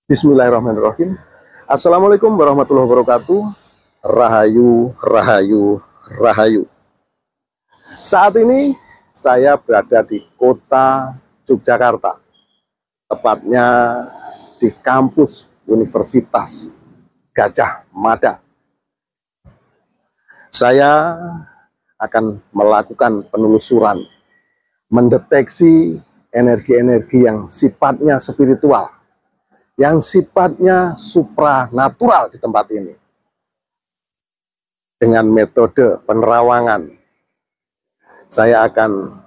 Bismillahirrahmanirrahim. Assalamualaikum warahmatullahi wabarakatuh. Rahayu, rahayu, rahayu. Saat ini saya berada di kota Yogyakarta, tepatnya di kampus Universitas Gadjah Mada. Saya akan melakukan penelusuran, mendeteksi energi-energi yang sifatnya spiritual, yang sifatnya supranatural di tempat ini. Dengan metode penerawangan, saya akan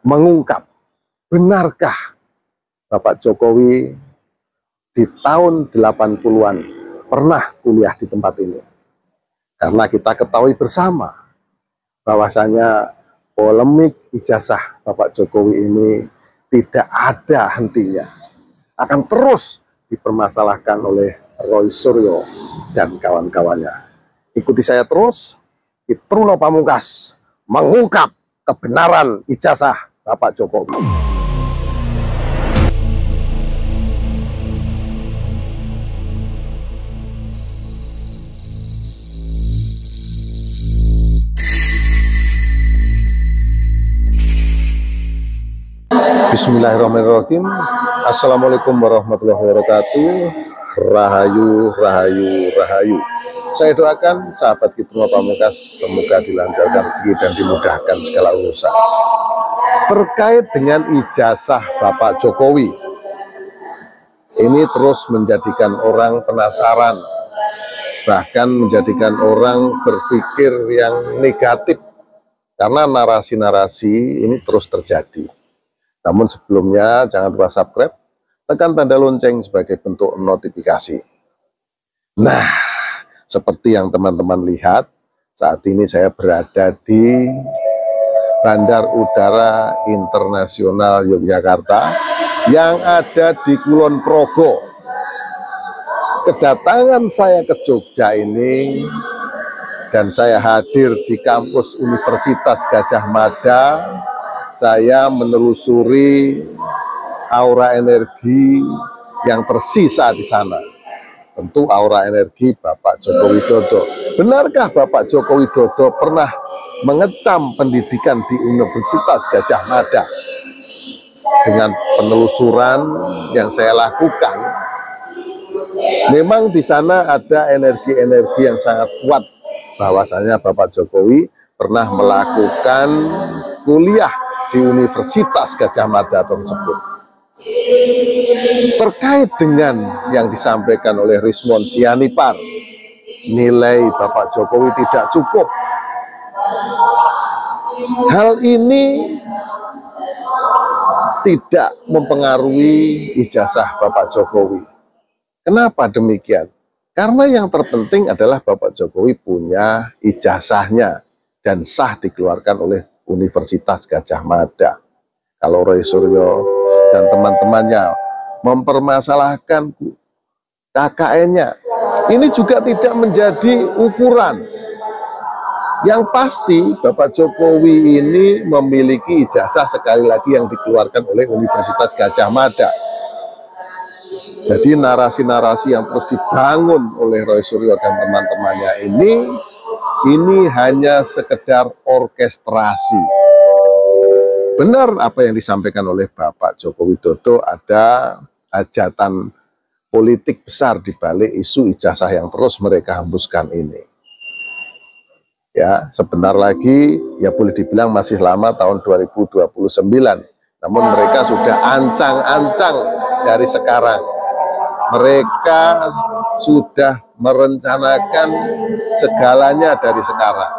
mengungkap, benarkah Bapak Jokowi di tahun 80-an pernah kuliah di tempat ini? Karena kita ketahui bersama bahwasanya polemik ijazah Bapak Jokowi ini tidak ada hentinya, akan terus dipermasalahkan oleh Roy Suryo dan kawan-kawannya. Ikuti saya terus di Truno Pamungkas mengungkap kebenaran ijazah Bapak Jokowi. Bismillahirrahmanirrahim. Assalamualaikum warahmatullahi wabarakatuh. Rahayu, rahayu, rahayu. Saya doakan sahabat Truno Pamungkas semoga dilancarkan rezeki dan dimudahkan segala urusan. Terkait dengan ijazah Bapak Jokowi, ini terus menjadikan orang penasaran, bahkan menjadikan orang berpikir yang negatif, karena narasi-narasi ini terus terjadi. Namun sebelumnya jangan lupa subscribe, tekan tanda lonceng sebagai bentuk notifikasi. Nah, seperti yang teman-teman lihat, saat ini saya berada di Bandar Udara Internasional Yogyakarta yang ada di Kulon Progo. Kedatangan saya ke Jogja ini dan saya hadir di kampus Universitas Gadjah Mada. Saya menelusuri aura energi yang tersisa di sana. Tentu aura energi Bapak Joko Widodo. Benarkah Bapak Joko Widodo pernah mengecam pendidikan di Universitas Gadjah Mada? Dengan penelusuran yang saya lakukan, memang di sana ada energi-energi yang sangat kuat bahwasanya Bapak Jokowi pernah melakukan kuliah di Universitas Gadjah Mada tersebut. Terkait dengan yang disampaikan oleh Rismon Sianipar, nilai Bapak Jokowi tidak cukup. Hal ini tidak mempengaruhi ijazah Bapak Jokowi. Kenapa demikian? Karena yang terpenting adalah Bapak Jokowi punya ijazahnya dan sah dikeluarkan oleh Universitas Gadjah Mada. Kalau Roy Suryo dan teman-temannya mempermasalahkan KKN-nya, ini juga tidak menjadi ukuran. Yang pasti Bapak Jokowi ini memiliki ijazah sekali lagi yang dikeluarkan oleh Universitas Gadjah Mada. Jadi narasi-narasi yang terus dibangun oleh Roy Suryo dan teman-temannya ini hanya sekedar orkestrasi. Benar apa yang disampaikan oleh Bapak Joko Widodo, ada hajatan politik besar di balik isu ijazah yang terus mereka hembuskan ini. Ya, sebentar lagi ya boleh dibilang masih lama tahun 2029. Namun mereka sudah ancang-ancang dari sekarang. Mereka sudah merencanakan segalanya dari sekarang.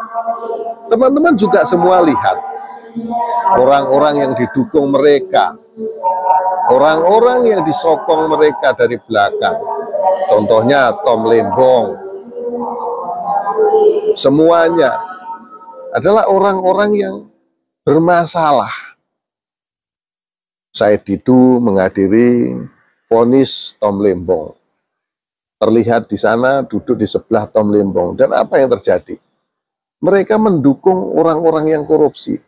Teman-teman juga semua lihat orang-orang yang didukung mereka, orang-orang yang disokong mereka dari belakang. Contohnya Tom Lembong. Semuanya adalah orang-orang yang bermasalah. Said Didu menghadiri vonis Tom Lembong. Terlihat di sana duduk di sebelah Tom Lembong. Dan apa yang terjadi? Mereka mendukung orang-orang yang korupsi.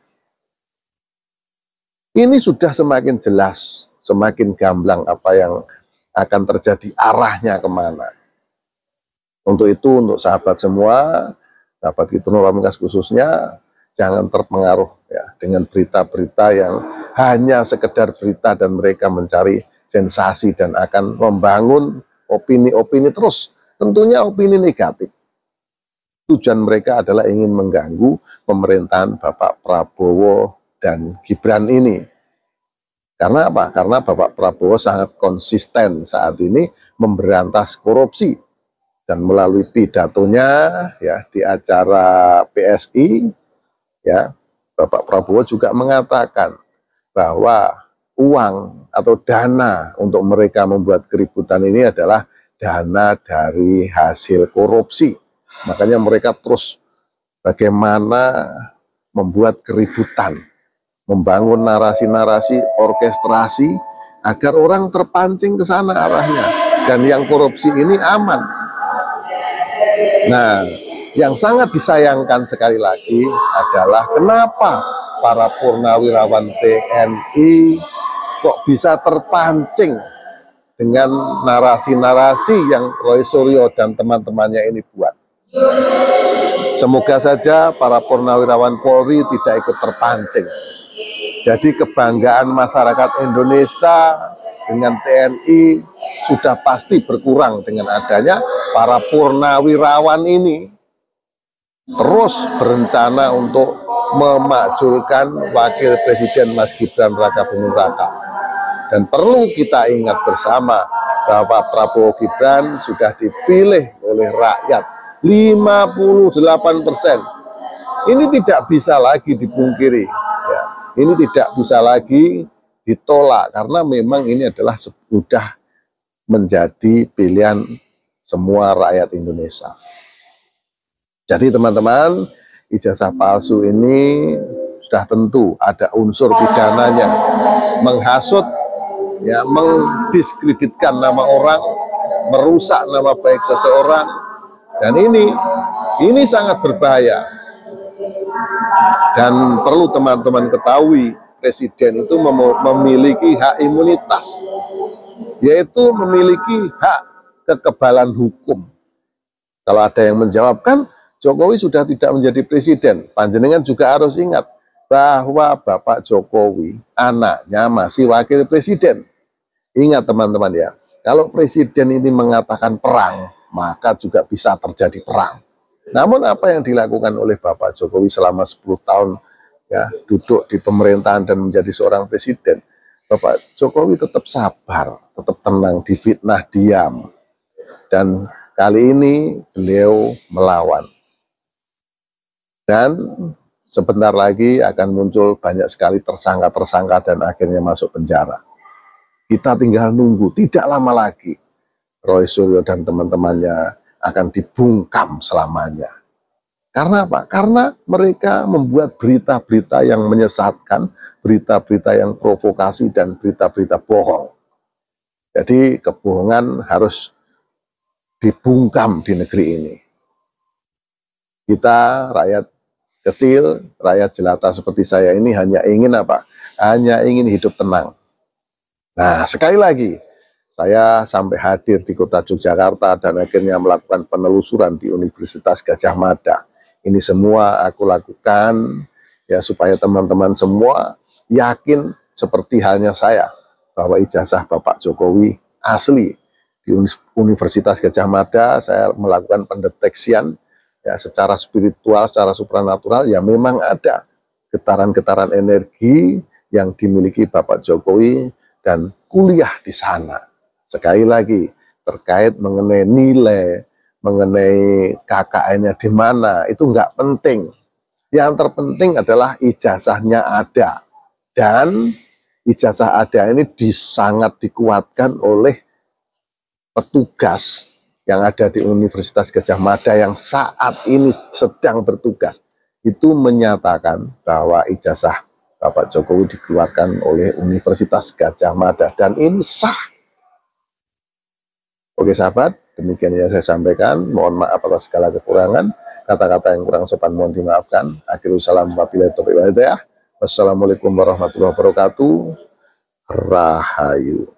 Ini sudah semakin jelas, semakin gamblang apa yang akan terjadi arahnya kemana. Untuk itu, untuk sahabat semua, sahabat Kitunul Pamungkas khususnya, jangan terpengaruh ya dengan berita-berita yang hanya sekedar berita dan mereka mencari sensasi dan akan membangun opini-opini terus, tentunya opini negatif. Tujuan mereka adalah ingin mengganggu pemerintahan Bapak Prabowo dan Gibran ini. Karena apa? Karena Bapak Prabowo sangat konsisten saat ini memberantas korupsi. Dan melalui pidatonya ya di acara PSI ya, Bapak Prabowo juga mengatakan bahwa uang atau dana untuk mereka membuat keributan ini adalah dana dari hasil korupsi. Makanya mereka terus bagaimana membuat keributan, membangun narasi-narasi, orkestrasi agar orang terpancing ke sana arahnya, dan yang korupsi ini aman. Nah, yang sangat disayangkan sekali lagi adalah kenapa para purnawirawan TNI kok bisa terpancing dengan narasi-narasi yang Roy Suryo dan teman-temannya ini buat. Semoga saja para purnawirawan Polri tidak ikut terpancing. Jadi kebanggaan masyarakat Indonesia dengan TNI sudah pasti berkurang dengan adanya para purnawirawan ini terus berencana untuk memakzulkan Wakil Presiden Mas Gibran Raka Buming Raka. Dan perlu kita ingat bersama bahwa Prabowo Gibran sudah dipilih oleh rakyat 58%. Ini tidak bisa lagi dipungkiri. Ya. Ini tidak bisa lagi ditolak karena memang ini adalah sudah menjadi pilihan semua rakyat Indonesia. Jadi teman-teman, ijazah palsu ini sudah tentu ada unsur pidananya, menghasut, ya, mendiskreditkan nama orang, merusak nama baik seseorang, dan ini sangat berbahaya. Dan perlu teman-teman ketahui, Presiden itu memiliki hak imunitas, yaitu memiliki hak kekebalan hukum. Kalau ada yang menjawabkan, Jokowi sudah tidak menjadi presiden, panjenengan juga harus ingat bahwa Bapak Jokowi, anaknya masih wakil presiden. Ingat teman-teman ya, kalau presiden ini mengatakan perang, maka juga bisa terjadi perang. Namun apa yang dilakukan oleh Bapak Jokowi selama 10 tahun ya duduk di pemerintahan dan menjadi seorang presiden, Bapak Jokowi tetap sabar, tetap tenang, difitnah, diam. Dan kali ini beliau melawan. Dan sebentar lagi akan muncul banyak sekali tersangka-tersangka dan akhirnya masuk penjara. Kita tinggal nunggu, tidak lama lagi Roy Suryo dan teman-temannya akan dibungkam selamanya. Karena apa? Karena mereka membuat berita-berita yang menyesatkan, berita-berita yang provokasi, dan berita-berita bohong. Jadi kebohongan harus dibungkam di negeri ini. Kita rakyat kecil, rakyat jelata seperti saya ini hanya ingin apa? Hanya ingin hidup tenang. Nah, sekali lagi, saya sampai hadir di kota Yogyakarta dan akhirnya melakukan penelusuran di Universitas Gadjah Mada. Ini semua aku lakukan ya supaya teman-teman semua yakin seperti halnya saya bahwa ijazah Bapak Jokowi asli. Di Universitas Gadjah Mada saya melakukan pendeteksian ya secara spiritual, secara supranatural, ya memang ada getaran-getaran energi yang dimiliki Bapak Jokowi dan kuliah di sana. Sekali lagi, terkait mengenai nilai, mengenai KKN-nya di mana, itu nggak penting. Yang terpenting adalah ijazahnya ada. Dan ijazah ada ini sangat dikuatkan oleh petugas yang ada di Universitas Gadjah Mada yang saat ini sedang bertugas. Itu menyatakan bahwa ijazah Bapak Jokowi dikeluarkan oleh Universitas Gadjah Mada. Dan ini sah. Oke sahabat, demikian yang saya sampaikan. Mohon maaf atas segala kekurangan. Kata-kata yang kurang sopan mohon dimaafkan. Akhirul salam wabillahi taufiq wal hidayah. Wassalamualaikum warahmatullahi wabarakatuh. Rahayu.